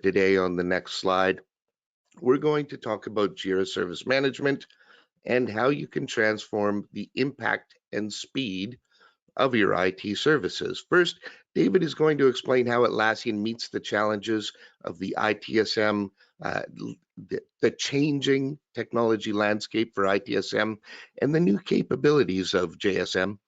today on the next slide, we're going to talk about Jira Service Management and how you can transform the impact and speed of your IT services. First, David is going to explain how Atlassian meets the challenges of the ITSM, the changing technology landscape for ITSM, and the new capabilities of JSM.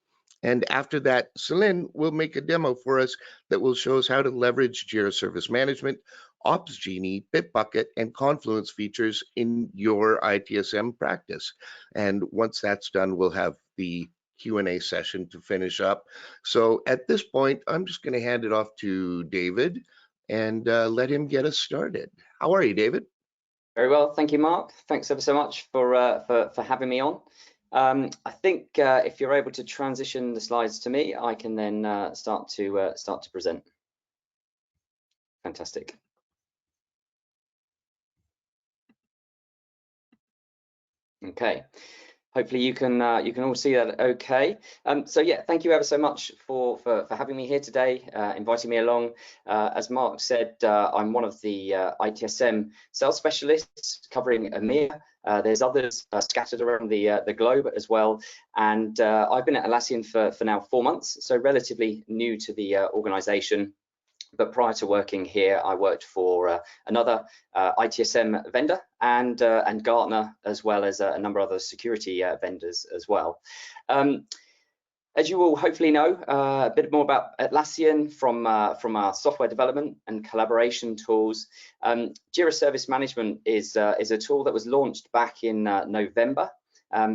And after that, Celine will make a demo for us that will show us how to leverage Jira Service Management, OpsGenie, Bitbucket, and Confluence features in your ITSM practice. And once that's done, we'll have the Q&A session to finish up. So at this point, I'm just going to hand it off to David and let him get us started. How are you, David? Very well, thank you, Mark. Thanks ever so much for having me on. I think if you're able to transition the slides to me, I can then start to present. Fantastic. Okay. Hopefully you can all see that okay. So yeah, thank you ever so much for having me here today, inviting me along. As Mark said, I'm one of the ITSM sales specialists covering EMEA. There's others scattered around the globe as well. And I've been at Atlassian for now 4 months, so relatively new to the organization. But prior to working here, I worked for another ITSM vendor and Gartner, as well as a number of other security vendors as well. As you all hopefully know, a bit more about Atlassian from our software development and collaboration tools. Jira Service Management is a tool that was launched back in November.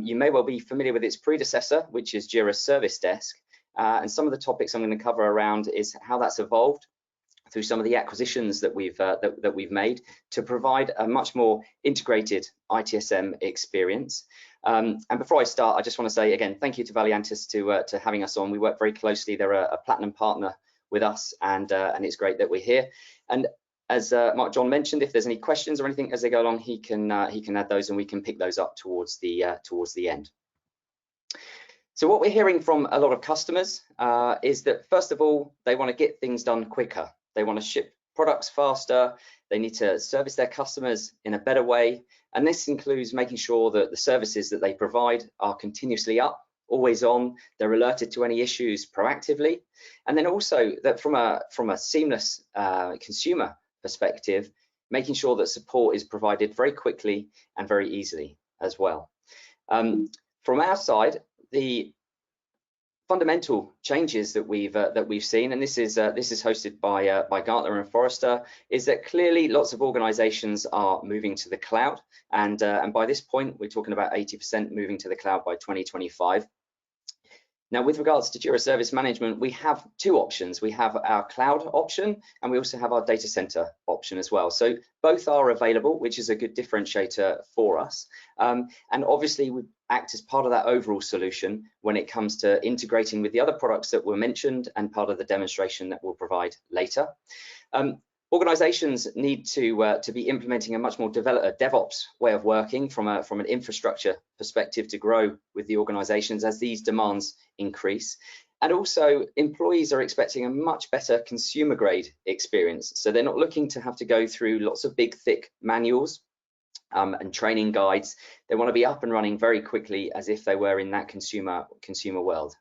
You may well be familiar with its predecessor, which is Jira Service Desk. And some of the topics I'm going to cover around is how that's evolved through some of the acquisitions that we've made to provide a much more integrated ITSM experience. And before I start, I just want to say again, thank you to Valiantys to having us on. We work very closely. They're a platinum partner with us, and it's great that we're here. And as Mark John mentioned, if there's any questions or anything as they go along, he can add those, and we can pick those up towards the end. So what we're hearing from a lot of customers is that first of all, they want to get things done quicker. They want to ship products faster. They need to service their customers in a better way. And this includes making sure that the services that they provide are continuously up, always on. They're alerted to any issues proactively. And then also that from a seamless consumer perspective, making sure that support is provided very quickly and very easily as well. From our side, the fundamental changes that we've seen, and this is hosted by Gartner and Forrester, is that clearly lots of organizations are moving to the cloud, and by this point we're talking about 80% moving to the cloud by 2025. Now, with regards to Jira Service Management, we have two options. We have our cloud option, and we also have our data center option as well. So both are available, which is a good differentiator for us. And obviously, we act as part of that overall solution when it comes to integrating with the other products that were mentioned and part of the demonstration that we'll provide later. Organizations need to be implementing a much more DevOps way of working from an infrastructure perspective to grow with the organizations as these demands increase. And also, employees are expecting a much better consumer grade experience. So they're not looking to have to go through lots of big, thick manuals and training guides. They want to be up and running very quickly as if they were in that consumer world.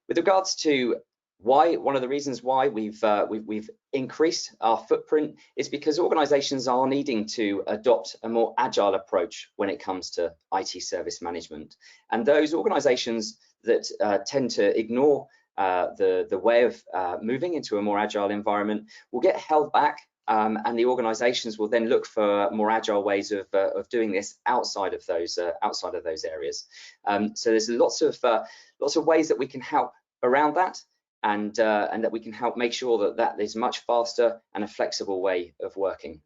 With regards to why, one of the reasons why we've increased our footprint is because organizations are needing to adopt a more agile approach when it comes to IT service management. And those organizations that tend to ignore the way of moving into a more agile environment will get held back, and the organizations will then look for more agile ways of doing this outside of those areas. So there's lots of ways that we can help around that, and that we can help make sure that is much faster and a flexible way of working.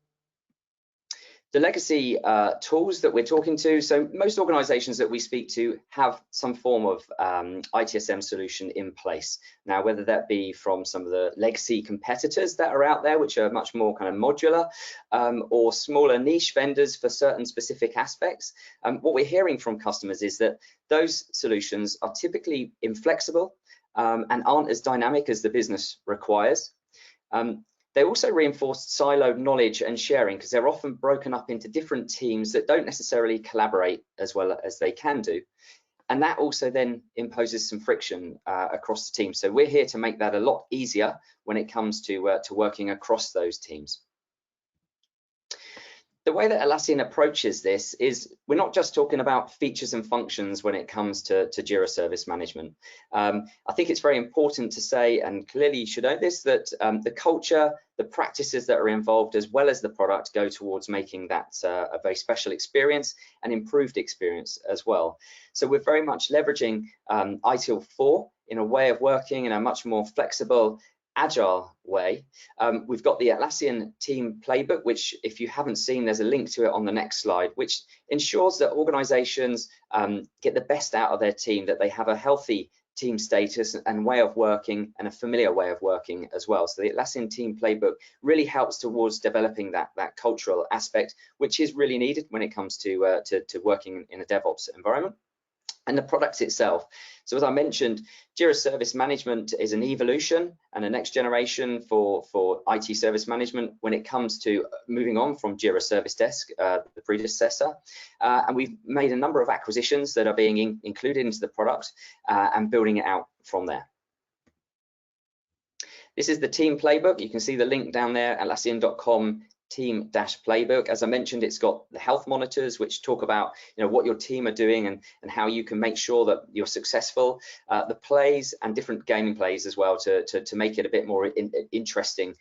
The legacy tools that we're talking to, so most organizations that we speak to have some form of ITSM solution in place. Now, whether that be from some of the legacy competitors that are out there, which are much more kind of modular, or smaller niche vendors for certain specific aspects, what we're hearing from customers is that those solutions are typically inflexible and aren't as dynamic as the business requires. They also reinforce siloed knowledge and sharing, because they're often broken up into different teams that don't necessarily collaborate as well as they can do. And that also then imposes some friction across the team. So we're here to make that a lot easier when it comes to working across those teams. The way that Atlassian approaches this is we're not just talking about features and functions when it comes to Jira Service Management. I think it's very important to say, and clearly you should know this, that the culture, the practices that are involved, as well as the product, go towards making that a very special experience and improved experience as well. So we're very much leveraging ITIL 4 in a way of working in a much more flexible, agile way. We've got the Atlassian team playbook, which if you haven't seen, there's a link to it on the next slide, which ensures that organizations get the best out of their team, that they have a healthy team status and way of working, and a familiar way of working as well. So the Atlassian team playbook really helps towards developing that cultural aspect, which is really needed when it comes to working in a DevOps environment. And the product itself. So as I mentioned, Jira Service Management is an evolution and a next generation for IT service management when it comes to moving on from Jira Service Desk, the predecessor. And we've made a number of acquisitions that are being included into the product and building it out from there. This is the team playbook. You can see the link down there, atlassian.com team-playbook. As I mentioned, it's got the health monitors, which talk about what your team are doing and how you can make sure that you're successful. The plays and different gaming plays as well to make it a bit more interesting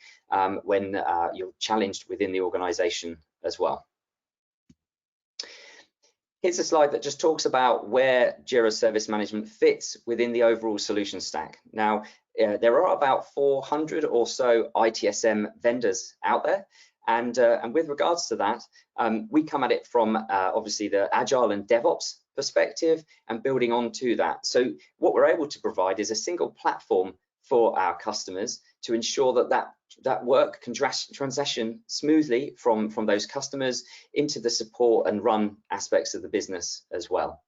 when you're challenged within the organization as well. Here's a slide that just talks about where Jira Service Management fits within the overall solution stack. Now, there are about 400 or so ITSM vendors out there. And with regards to that, we come at it from obviously the Agile and DevOps perspective and building on to that. So what we're able to provide is a single platform for our customers to ensure that work can transition smoothly from those customers into the support and run aspects of the business as well.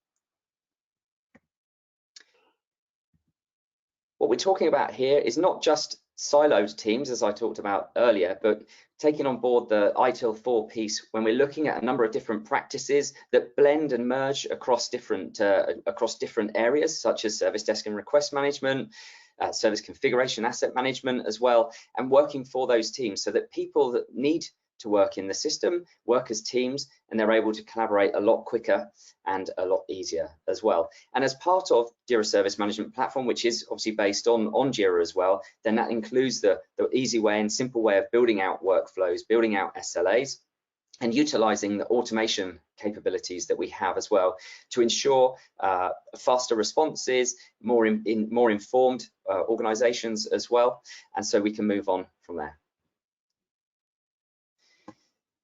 What we're talking about here is not just siloed teams, as I talked about earlier, but taking on board the ITIL 4 piece when we're looking at a number of different practices that blend and merge across different areas, such as service desk and request management, service configuration, asset management as well, and working for those teams so that people that need to work in the system work as teams, and they're able to collaborate a lot quicker and a lot easier as well. And as part of Jira Service Management Platform, which is obviously based on Jira as well, then that includes the easy way and simple way of building out workflows, building out SLAs, and utilizing the automation capabilities that we have as well to ensure faster responses, more informed organizations as well, and so we can move on from there.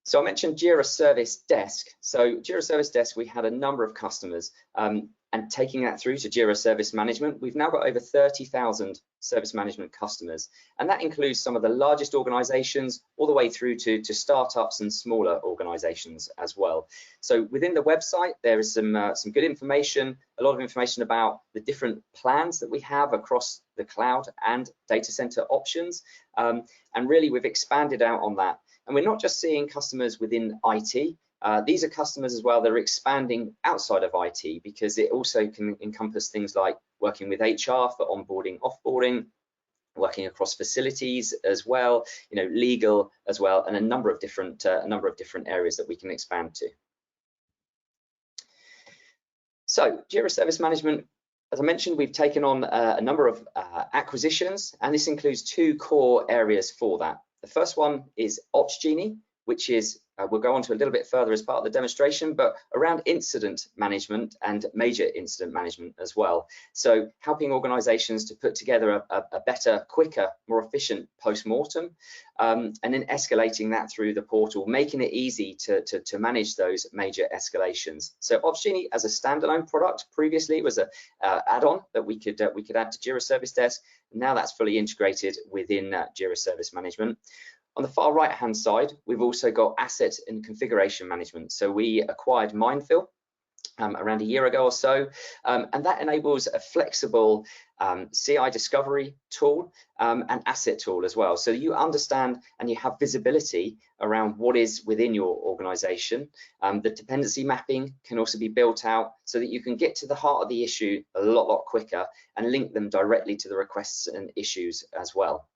So I mentioned Jira Service Desk. So Jira Service Desk, we had a number of customers and taking that through to Jira Service Management, we've now got over 30,000 service management customers. And that includes some of the largest organizations all the way through to startups and smaller organizations as well. So within the website, there is some good information, a lot of information about the different plans that we have across the cloud and data center options. And really, we've expanded out on that. And we're not just seeing customers within IT. These are customers as well that are expanding outside of IT, because it also can encompass things like working with HR for onboarding, offboarding, working across facilities as well, legal as well, and a number of different areas that we can expand to. So Jira Service Management, as I mentioned, we've taken on a number of acquisitions, and this includes two core areas for that. The first one is Opsgenie, which is, we'll go on to a little bit further as part of the demonstration, but around incident management and major incident management as well. So helping organizations to put together a better, quicker, more efficient post-mortem, and then escalating that through the portal, making it easy to manage those major escalations. So Opsgenie as a standalone product previously was an add-on that we could add to Jira Service Desk. Now that's fully integrated within Jira Service Management. On the far right-hand side, we've also got asset and configuration management. So we acquired Mindfill around a year ago or so, and that enables a flexible CI discovery tool and asset tool as well. So you understand and you have visibility around what is within your organization. The dependency mapping can also be built out so that you can get to the heart of the issue a lot quicker and link them directly to the requests and issues as well.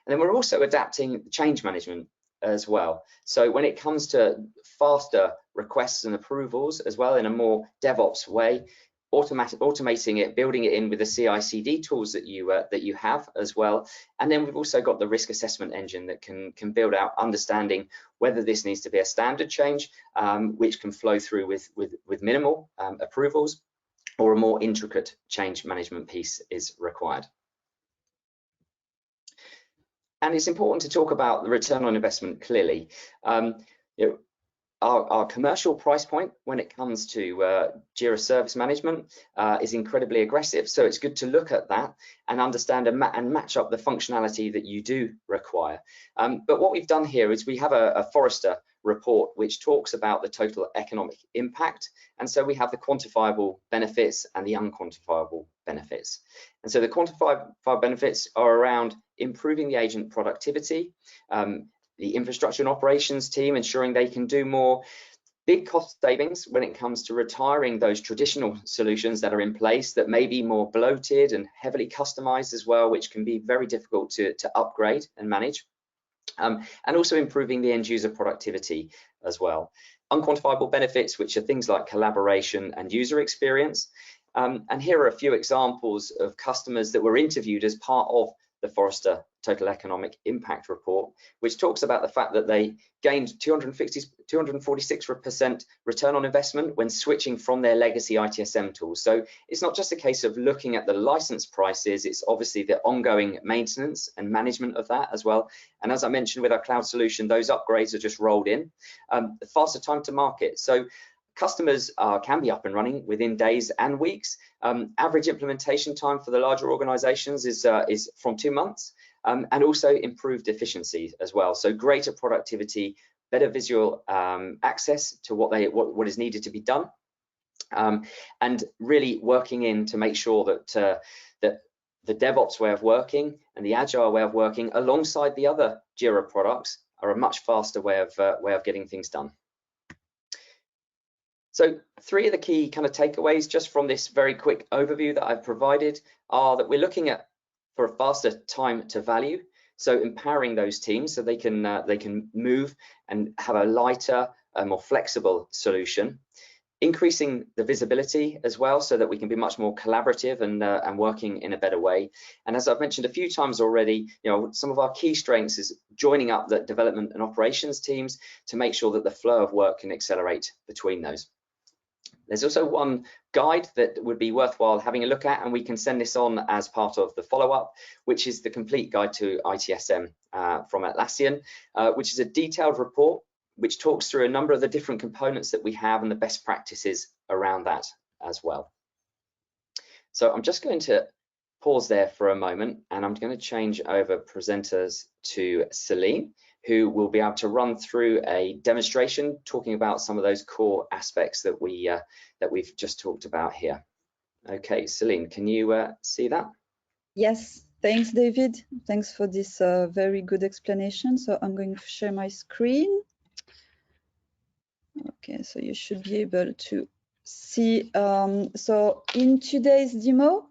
And then we're also adapting change management as well. So when it comes to faster requests and approvals as well, in a more DevOps way, automating it, building it in with the CI/CD tools that you have as well. And then we've also got the risk assessment engine that can build out understanding whether this needs to be a standard change, which can flow through with minimal approvals, or a more intricate change management piece is required. And it's important to talk about the return on investment clearly. Our commercial price point when it comes to Jira Service Management is incredibly aggressive. So it's good to look at that and understand and match up the functionality that you do require. But what we've done here is we have a Forrester report which talks about the total economic impact. And so we have the quantifiable benefits and the unquantifiable benefits. And so the quantifiable benefits are around improving the agent productivity, the infrastructure and operations team ensuring they can do more, big cost savings when it comes to retiring those traditional solutions that are in place that may be more bloated and heavily customized as well, which can be very difficult to upgrade and manage. And also improving the end user productivity as well. Unquantifiable benefits, which are things like collaboration and user experience. And here are a few examples of customers that were interviewed as part of the Forrester Total Economic Impact Report, which talks about the fact that they gained 246% return on investment when switching from their legacy ITSM tools. So it's not just a case of looking at the license prices, it's obviously the ongoing maintenance and management of that as well. And as I mentioned with our cloud solution, those upgrades are just rolled in. The faster time to market. So customers can be up and running within days and weeks. Average implementation time for the larger organizations is from 2 months, and also improved efficiency as well. So greater productivity, better visual access to what is needed to be done, and really working in to make sure that the DevOps way of working and the Agile way of working alongside the other Jira products are a much faster way of getting things done. So 3 of the key kind of takeaways just from this very quick overview that I've provided are that we're looking at for a faster time to value. So empowering those teams so they can move and have a lighter, more flexible solution. Increasing the visibility as well so that we can be much more collaborative and working in a better way. And as I've mentioned a few times already, some of our key strengths is joining up the development and operations teams to make sure that the flow of work can accelerate between those. There's also one guide that would be worthwhile having a look at, and we can send this on as part of the follow-up, which is the complete guide to ITSM from Atlassian, which is a detailed report which talks through a number of the different components that we have and the best practices around that as well. So I'm just going to pause there for a moment, and I'm going to change over presenters to Celine, who will be able to run through a demonstration talking about some of those core aspects that we've just talked about here. Okay, Celine, can you see that? Yes, thanks, David. Thanks for this very good explanation. So I'm going to share my screen. Okay, so you should be able to see. So in today's demo,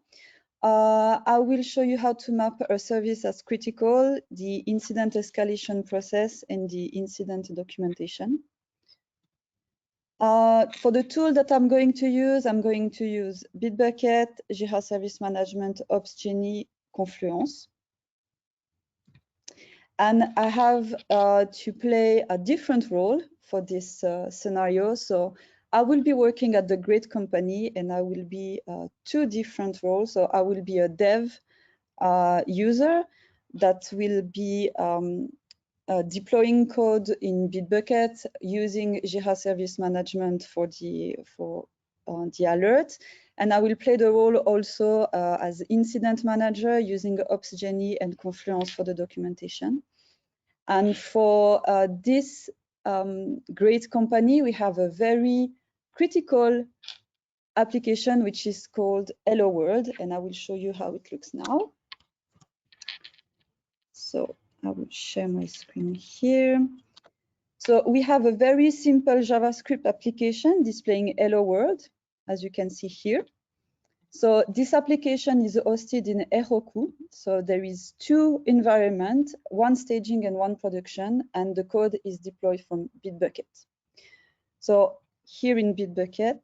I will show you how to map a service as critical, the incident escalation process, and the incident documentation. For the tool that I'm going to use Bitbucket, Jira Service Management, Opsgenie, Confluence. And I have to play a different role for this scenario. So I will be working at the great company, and I will be 2 different roles. So I will be a dev user that will be deploying code in Bitbucket, using Jira Service Management for the alert. And I will play the role also as incident manager using Opsgenie and Confluence for the documentation. And for this great company, we have a very critical application which is called Hello World, and I will show you how it looks now. So I will share my screen here. So we have a very simple JavaScript application displaying Hello World, as you can see here. So this application is hosted in Heroku. So there is 2 environments, one staging and one production, and the code is deployed from Bitbucket. So here in Bitbucket,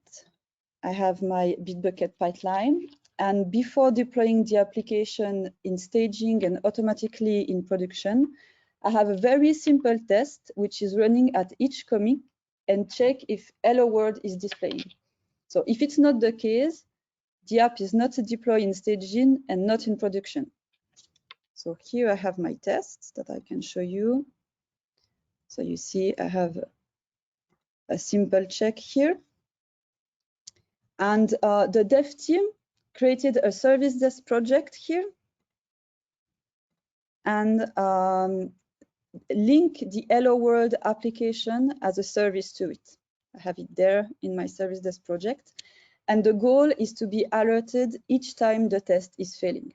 I have my Bitbucket pipeline. And before deploying the application in staging and automatically in production, I have a very simple test which is running at each commit and check if Hello World is displaying. So if it's not the case, the app is not deployed in staging and not in production. So here I have my tests that I can show you. So you see I have a simple check here. And the dev team created a service desk project here and link the Hello World application as a service to it. I have it there in my service desk project. And the goal is to be alerted each time the test is failing.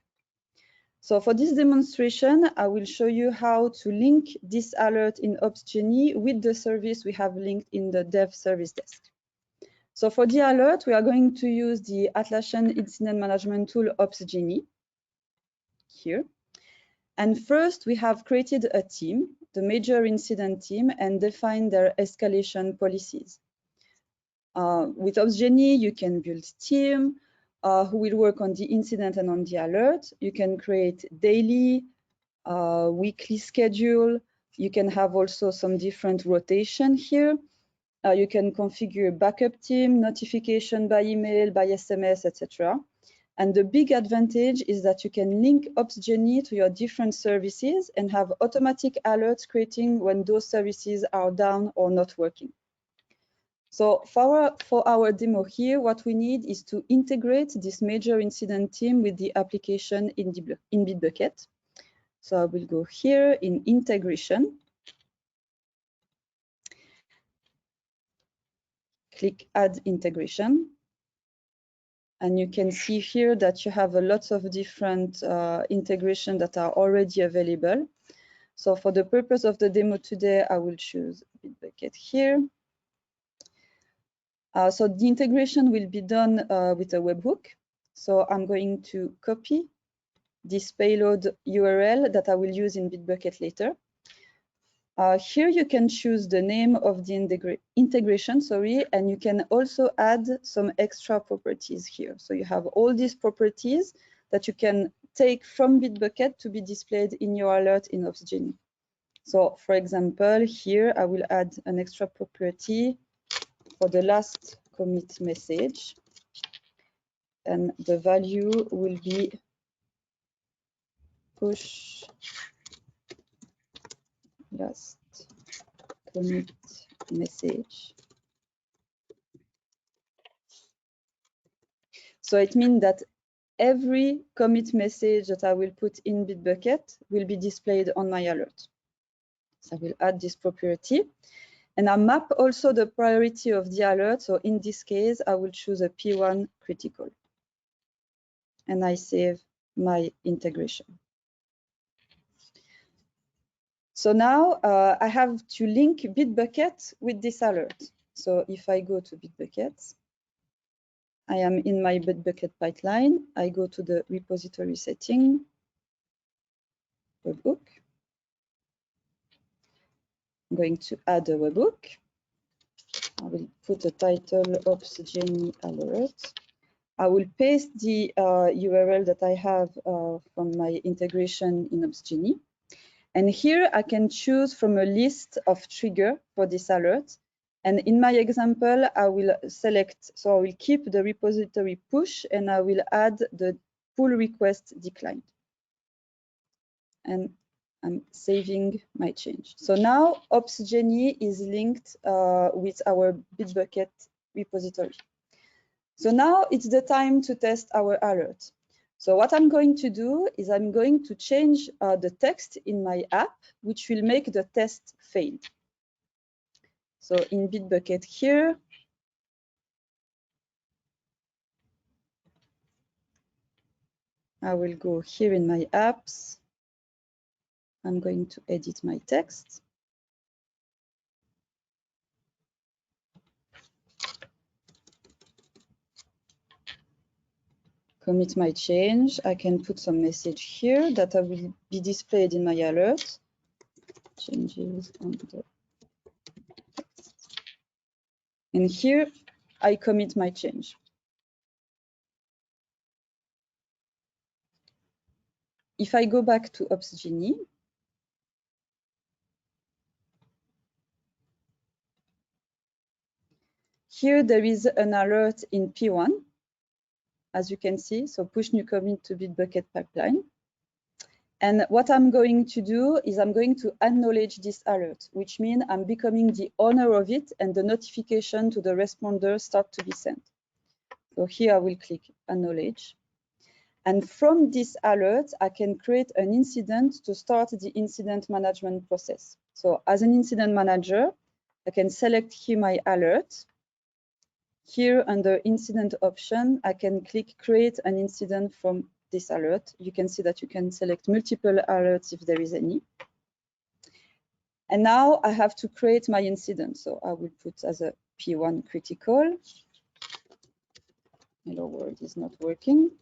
So for this demonstration, I will show you how to link this alert in OpsGenie with the service we have linked in the dev service desk. So for the alert, we are going to use the Atlassian incident management tool OpsGenie here. And first, we have created a team, the major incident team, and defined their escalation policies. With OpsGenie, you can build a team who will work on the incident and on the alert. You can create daily, weekly schedule. You can have also some different rotation here. You can configure backup team, notification by email, by SMS, etc. And the big advantage is that you can link OpsGenie to your different services and have automatic alerts creating when those services are down or not working. So for our demo here, what we need is to integrate this major incident team with the application in Bitbucket. So I will go here in integration. Click add integration. And you can see here that you have a lot of different integration that are already available. So for the purpose of the demo today, I will choose Bitbucket here. So the integration will be done with a webhook. So I'm going to copy this payload URL that I will use in Bitbucket later. Here you can choose the name of the integration, and you can also add some extra properties here. So you have all these properties that you can take from Bitbucket to be displayed in your alert in OpsGenie. So for example, here I will add an extra property for the last commit message, and the value will be push last commit message. So it means that every commit message that I will put in Bitbucket will be displayed on my alert. So I will add this property. And I map also the priority of the alert. So in this case, I will choose a P1 critical. And I save my integration. So now I have to link Bitbucket with this alert. So if I go to Bitbucket, I am in my Bitbucket pipeline. I go to the repository setting, webhook. I'm going to add a webhook. I will put a title OpsGenie alert. I will paste the URL that I have from my integration in OpsGenie. And here I can choose from a list of triggers for this alert. And in my example, I will select, so I will keep the repository push and I will add the pull request declined. And I'm saving my change. So now OpsGenie is linked with our Bitbucket repository. So now it's the time to test our alert. So what I'm going to do is I'm going to change the text in my app, which will make the test fail. So in Bitbucket here, I will go here in my apps. I'm going to edit my text. Commit my change. I can put some message here that will be displayed in my alert. Changes on the text. And here I commit my change. If I go back to Opsgenie, here there is an alert in P1, as you can see, so push new commit to Bitbucket pipeline. And what I'm going to do is I'm going to acknowledge this alert, which means I'm becoming the owner of it and the notification to the responder start to be sent. So here I will click acknowledge. And from this alert, I can create an incident to start the incident management process. So as an incident manager, I can select here my alert. Here under incident option, I can click create an incident from this alert. You can see that you can select multiple alerts if there is any. And now I have to create my incident. So I will put as a P1 critical. Hello world is not working.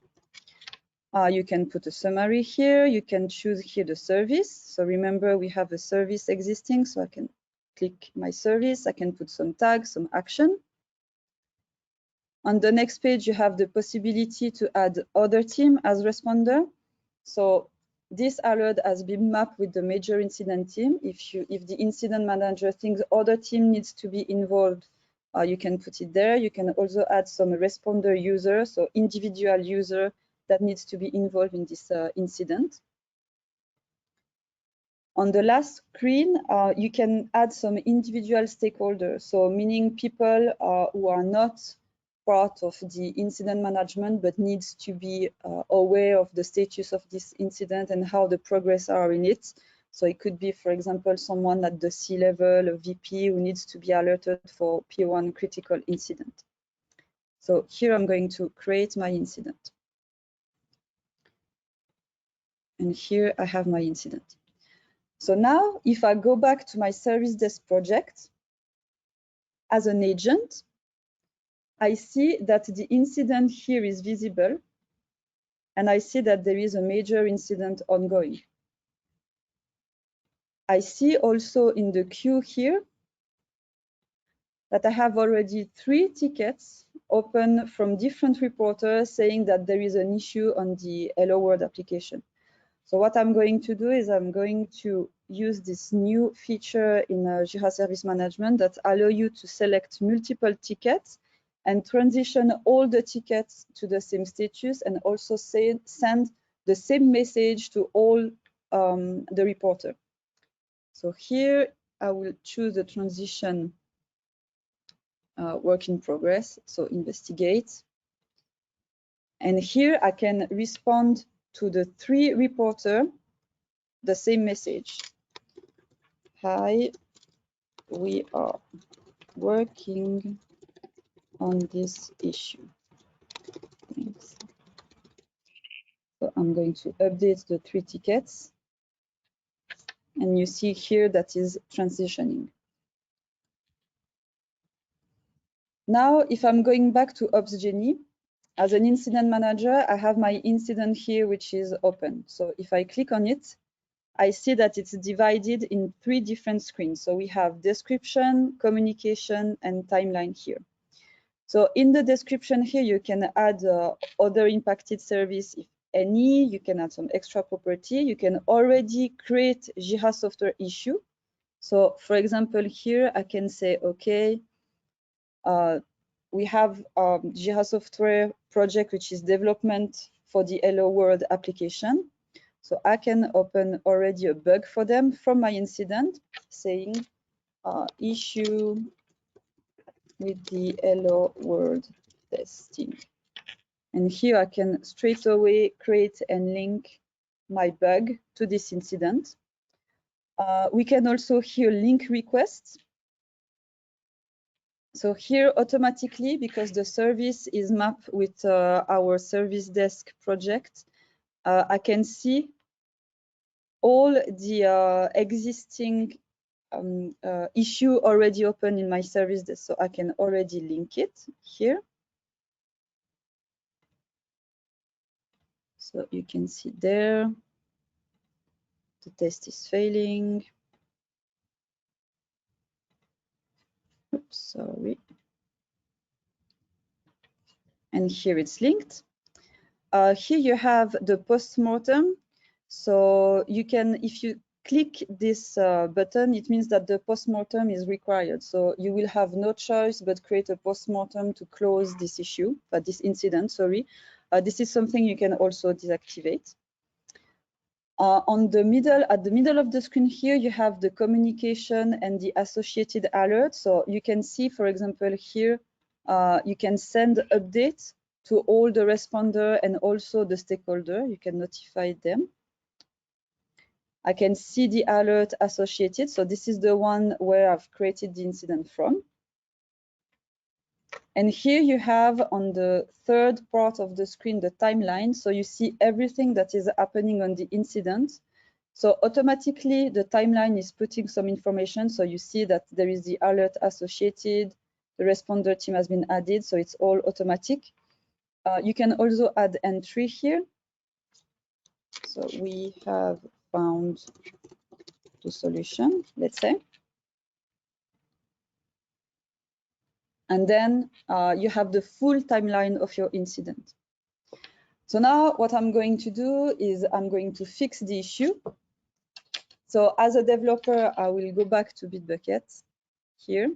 You can put a summary here. You can choose here the service. So remember, we have a service existing. So I can click my service. I can put some tags, some action. On the next page, you have the possibility to add other team as responder. So this alert has been mapped with the major incident team. If the incident manager thinks other team needs to be involved, you can put it there. You can also add some responder user, so individual user that needs to be involved in this incident. On the last screen, you can add some individual stakeholders, so meaning people who are not part of the incident management, but needs to be aware of the status of this incident and how the progress are in it. So it could be, for example, someone at the C-level, a VP who needs to be alerted for P1 critical incident. So here I'm going to create my incident. And here I have my incident. So now if I go back to my service desk project, as an agent, I see that the incident here is visible, and I see that there is a major incident ongoing. I see also in the queue here that I have already 3 tickets open from different reporters saying that there is an issue on the Hello World application. So what I'm going to do is I'm going to use this new feature in Jira Service Management that allow you to select multiple tickets and transition all the tickets to the same status and also send the same message to all the reporter. So here I will choose the transition work in progress, so investigate. And here I can respond to the 3 reporter the same message. Hi, we are working on this issue. Thanks. So I'm going to update the 3 tickets. And you see here that is transitioning. Now, if I'm going back to Opsgenie, as an incident manager, I have my incident here, which is open. So if I click on it, I see that it's divided in 3 different screens. So we have description, communication, and timeline here. So in the description here, you can add other impacted service, if any. You can add some extra property. You can already create Jira software issue. So for example, here I can say, okay, we have Jira software project, which is development for the Hello World application. So I can open already a bug for them from my incident saying issue with the Hello World testing. And here I can straight away create and link my bug to this incident. We can also here link requests. So here automatically, because the service is mapped with our service desk project, I can see all the existing issue already open in my service desk, so I can already link it here. So you can see there, the test is failing. Oops, sorry. And here it's linked. Here you have the postmortem. So you can, if you click this button, it means that the postmortem is required. So you will have no choice but create a postmortem to close this issue, this incident, sorry. This is something you can also deactivate. At the middle of the screen here, you have the communication and the associated alerts. So you can see, for example, here, you can send updates to all the responder and also the stakeholder. You can notify them. I can see the alert associated. So this is the one where I've created the incident from. And here you have on the third part of the screen, the timeline. So you see everything that is happening on the incident. So automatically the timeline is putting some information. So you see that there is the alert associated, the responder team has been added. So it's all automatic. You can also add entry here. So we have found the solution, let's say. And then you have the full timeline of your incident. So now what I'm going to do is I'm going to fix the issue. So as a developer, I will go back to Bitbucket here.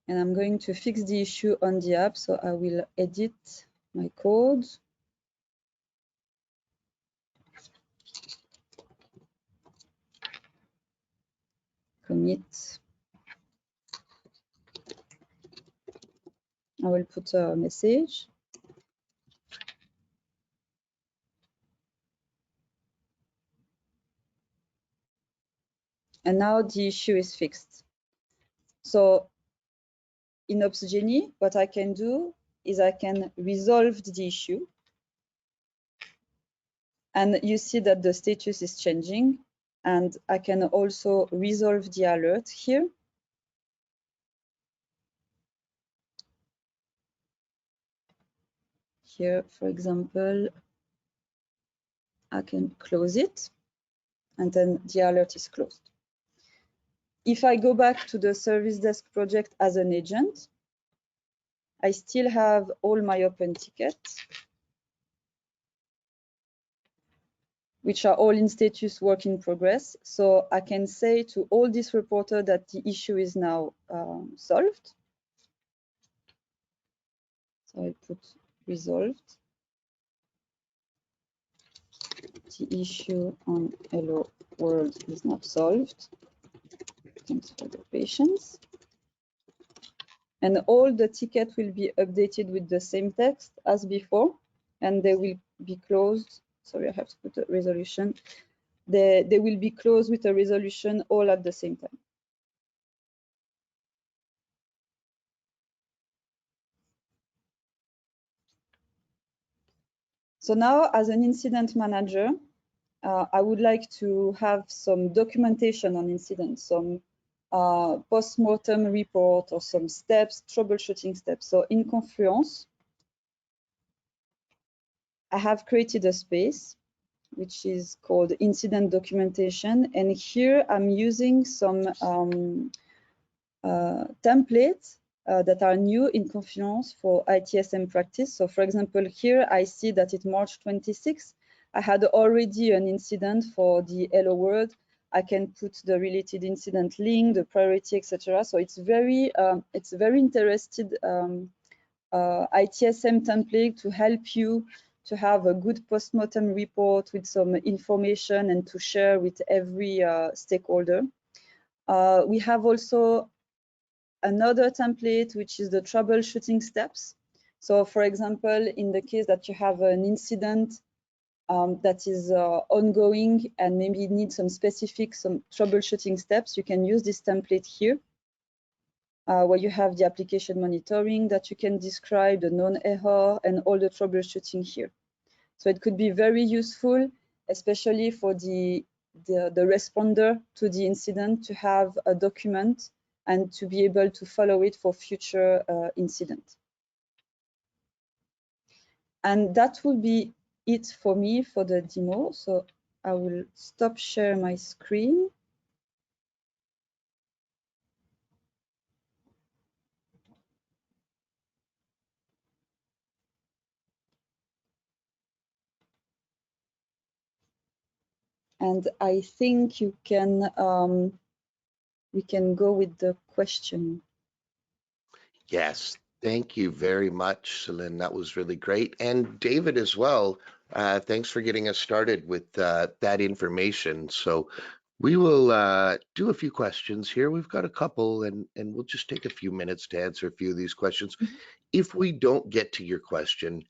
And I'm going to fix the issue on the app. So I will edit my code. Commit. I will put a message. And now the issue is fixed. So in Opsgenie, what I can do is I can resolve the issue. And you see that the status is changing. And I can also resolve the alert here. Here, for example, I can close it, and then the alert is closed. If I go back to the service desk project as an agent, I still have all my open tickets, which are all in status work in progress. So I can say to all this reporter that the issue is now solved. So I put resolved. The issue on Hello World is now solved. Thanks for the patience. And all the tickets will be updated with the same text as before, and they will be closed. Sorry, I have to put a resolution. They will be closed with a resolution all at the same time. So now, as an incident manager, I would like to have some documentation on incidents, some post-mortem report or some steps, troubleshooting steps. So in Confluence, I have created a space which is called incident documentation. And here I'm using some templates that are new in Confluence for ITSM practice. So for example, here I see that it's March 26th. I had already an incident for the Hello World. I can put the related incident link, the priority, etc. So it's very interested ITSM template to help you to have a good post-mortem report with some information and to share with every stakeholder. We have also another template, which is the troubleshooting steps. So for example, in the case that you have an incident that is ongoing and maybe need some troubleshooting steps, you can use this template here. where you have the application monitoring that you can describe, the known error, and all the troubleshooting here. So it could be very useful, especially for the responder to the incident, to have a document and to be able to follow it for future incidents. And that will be it for me for the demo. So I will stop share my screen. And I think you can, we can go with the question. Yes, thank you very much, Celine. That was really great. And David as well. Thanks for getting us started with that information. So we will do a few questions here. We've got a couple, and we'll just take a few minutes to answer a few of these questions. If we don't get to your question,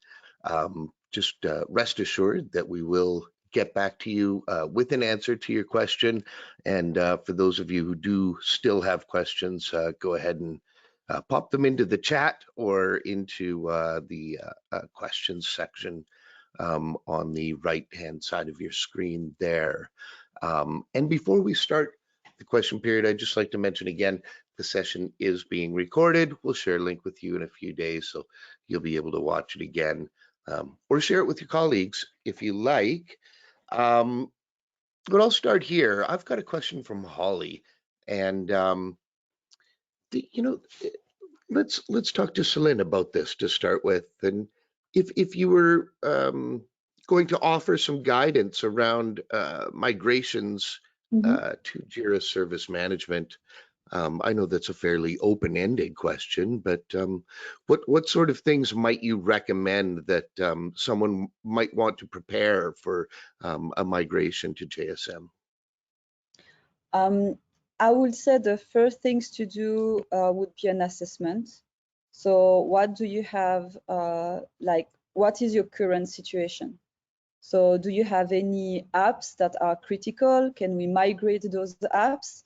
just rest assured that we will get back to you with an answer to your question. And for those of you who do still have questions, go ahead and pop them into the chat or into the questions section on the right-hand side of your screen there. And before we start the question period, I'd just like to mention again, the session is being recorded. We'll share a link with you in a few days, so you'll be able to watch it again or share it with your colleagues if you like. But I'll start here. I've got a question from Holly, and let's talk to Celine about this to start with. And if you were going to offer some guidance around migrations to Jira Service Management, I know that's a fairly open-ended question, but what sort of things might you recommend that someone might want to prepare for a migration to JSM? I would say the first things to do would be an assessment. So what do you have, like, what is your current situation? So do you have any apps that are critical? Can we migrate those apps?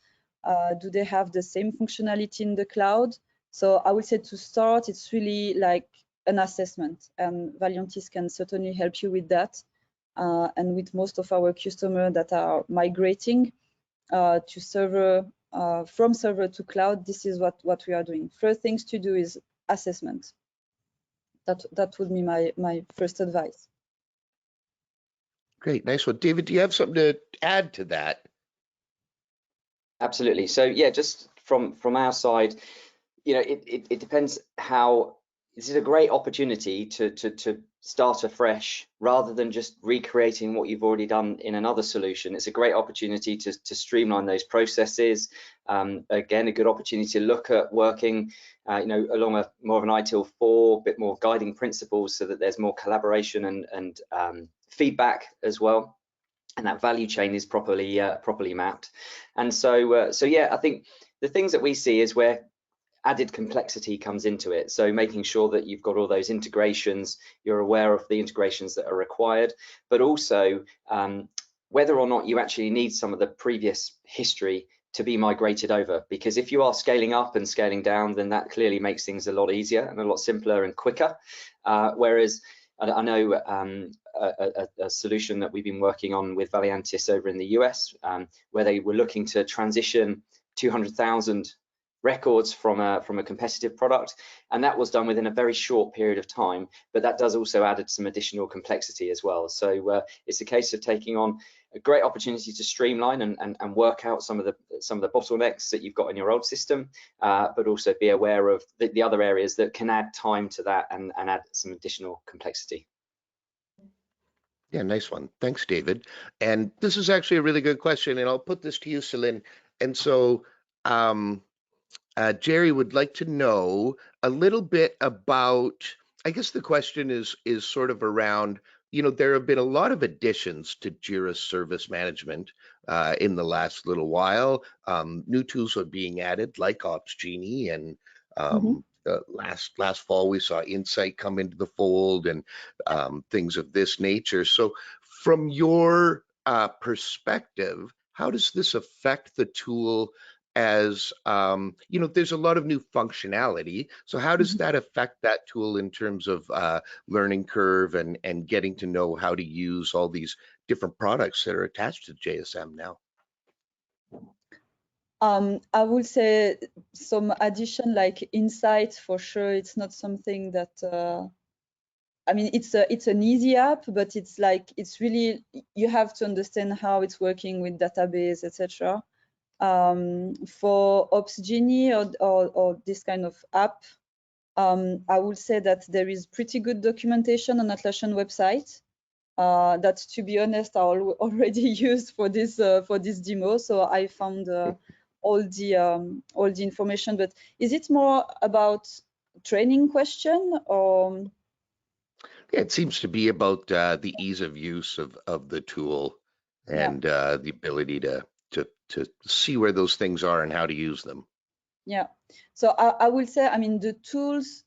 Do they have the same functionality in the cloud? So I would say to start, it's really like an assessment, and Valiantys can certainly help you with that. And with most of our customers that are migrating to server, from server to cloud, this is what we are doing. First things to do is assessment. That would be my first advice. Great, nice one. David, do you have something to add to that? Absolutely. So yeah, just from our side, it depends how. This is a great opportunity to start afresh rather than just recreating what you've already done in another solution. It's a great opportunity to streamline those processes. Again, a good opportunity to look at working, along more of an ITIL 4, bit more guiding principles, so that there's more collaboration and feedback as well, and that value chain is properly mapped. And so yeah, I think the things that we see is where added complexity comes into it. So making sure that you've got all those integrations, you're aware of the integrations that are required, but also whether or not you actually need some of the previous history to be migrated over. Because if you are scaling up and scaling down, then that clearly makes things a lot easier and a lot simpler and quicker. Whereas I know a solution that we've been working on with Valiantys over in the US, where they were looking to transition 200,000 records from a competitive product, and that was done within a very short period of time, but that does also add some additional complexity as well. So it's a case of taking on a great opportunity to streamline and work out some of the bottlenecks that you've got in your old system, but also be aware of the other areas that can add time to that and add some additional complexity. Yeah, nice one. Thanks, David. And this is actually a really good question, and I'll put this to you, Celine. And so Jerry would like to know a little bit about, I guess the question is sort of around, there have been a lot of additions to Jira Service Management in the last little while. New tools are being added like OpsGenie, and last fall we saw Insight come into the fold and things of this nature. So from your perspective, how does this affect the tool as, there's a lot of new functionality. So how does that affect that tool in terms of learning curve and getting to know how to use all these different products that are attached to JSM now? I would say some addition like insight for sure. It's not something that I mean, it's an easy app, but it's really, you have to understand how it's working with database, etc. For Ops Genie or this kind of app, I would say that there is pretty good documentation on Atlassian website. That, to be honest, I already used for this demo. So I found all the information. But is it more about training question or? It seems to be about the ease of use of the tool and the ability to see where those things are and how to use them. Yeah, so I will say, I mean, the tools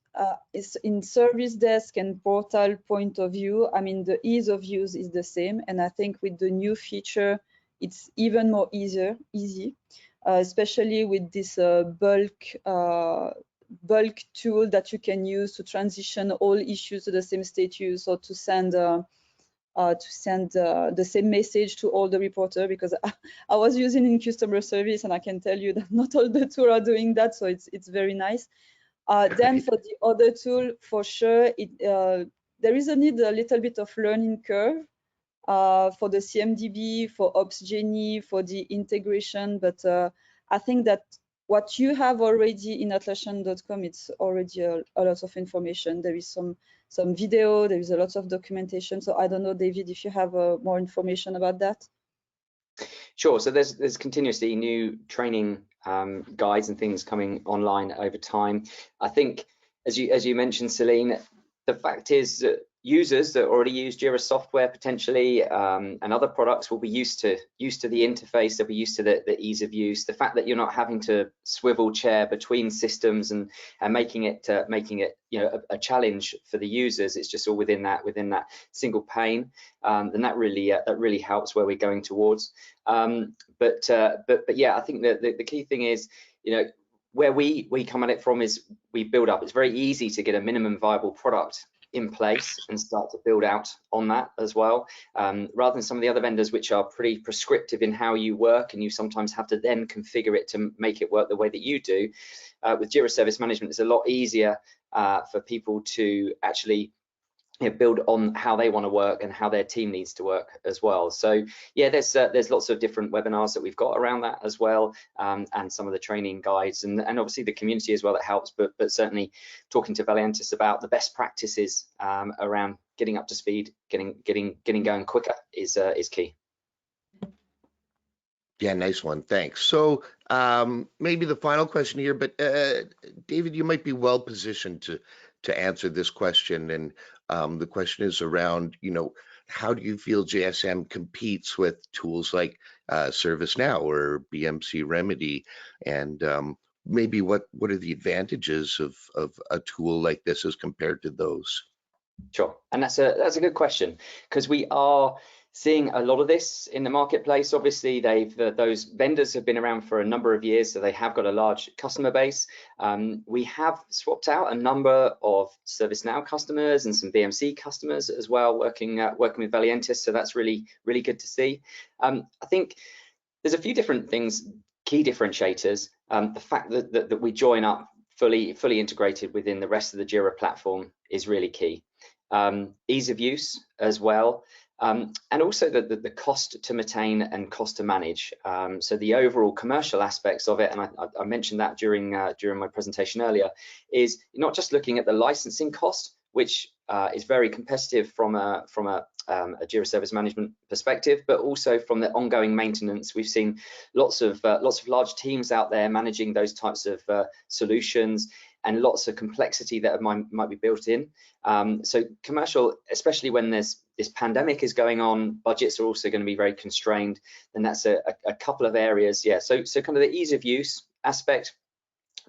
is in service desk and portal point of view. I mean, the ease of use is the same, and I think with the new feature, it's even more easy, especially with this bulk tool that you can use to transition all issues to the same status, or to send the same message to all the reporter, because I was using in customer service, and I can tell you that not all the tools are doing that, so it's very nice. Then for the other tool, for sure, there is a little bit of learning curve for the CMDB, for Ops Genie, for the integration, but I think that what you have already in Atlassian.com, it's already a lot of information. There is some video, there is a lot of documentation. So I don't know, David, if you have more information about that. Sure. So there's continuously new training guides and things coming online over time. I think, as you mentioned, Celine, the fact is that users that already use Jira software potentially and other products will be used to the interface. They'll be used to the ease of use. The fact that you're not having to swivel chair between systems and making it a challenge for the users. It's just all within that single pane, and that really helps where we're going towards. But yeah, I think that the key thing is, where we come at it from is we build up. It's very easy to get a minimum viable product in place and start to build out on that as well, rather than some of the other vendors which are pretty prescriptive in how you work, and you sometimes have to then configure it to make it work the way that you do. With Jira Service Management, it's a lot easier for people to actually build on how they want to work and how their team needs to work as well. So yeah, there's lots of different webinars that we've got around that as well, and some of the training guides, and obviously the community as well that helps, but certainly talking to Valiantys about the best practices around getting up to speed, getting going quicker is key. Yeah, nice one. Thanks. So maybe the final question here, but David, you might be well positioned to answer this question. And the question is around, how do you feel JSM competes with tools like ServiceNow or BMC Remedy? And maybe what are the advantages of a tool like this as compared to those? Sure, and that's a good question, because we are seeing a lot of this in the marketplace. Obviously, those vendors have been around for a number of years, so they have got a large customer base. We have swapped out a number of ServiceNow customers and some BMC customers as well, working with Valiantys. So that's really good to see. I think there's a few different things, key differentiators. The fact that we join up fully integrated within the rest of the Jira platform is really key. Ease of use as well. And also the cost to maintain and cost to manage. So the overall commercial aspects of it, and I mentioned that during my presentation earlier, is not just looking at the licensing cost, which is very competitive from a Jira Service Management perspective, but also from the ongoing maintenance. We've seen lots of large teams out there managing those types of solutions, and lots of complexity that might be built in. So commercial, especially when this pandemic is going on, budgets are also going to be very constrained, and that's a couple of areas. Yeah, so kind of the ease of use aspect,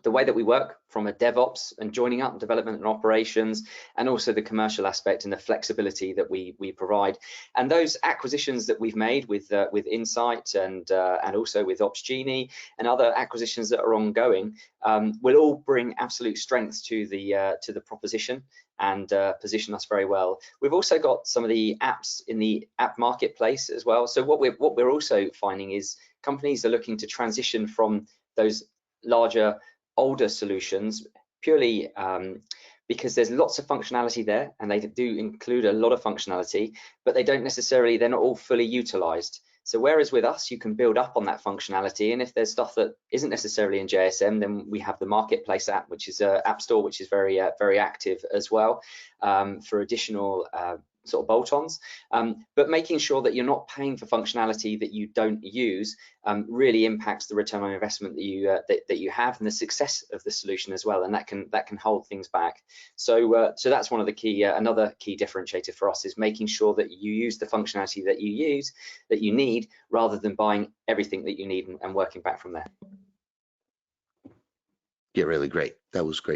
the way that we work from a DevOps and joining up development and operations, and also the commercial aspect and the flexibility that we provide. And those acquisitions that we've made with Insight and also with Opsgenie and other acquisitions that are ongoing will all bring absolute strength to the proposition and position us very well. We've also got some of the apps in the app marketplace as well. So what we're also finding is companies are looking to transition from those larger, older solutions purely because there's lots of functionality there, and they do include a lot of functionality, but they're not all fully utilized. So whereas with us, you can build up on that functionality, and if there's stuff that isn't necessarily in JSM, then we have the Marketplace app, which is an app store, which is very active as well for additional sort of bolt-ons. But making sure that you're not paying for functionality that you don't use really impacts the return on investment that you have and the success of the solution as well, and that can hold things back. So that's one of the key another key differentiator for us, is making sure that you use the functionality that you need rather than buying everything that you need and working back from there. Yeah, really great. That was great.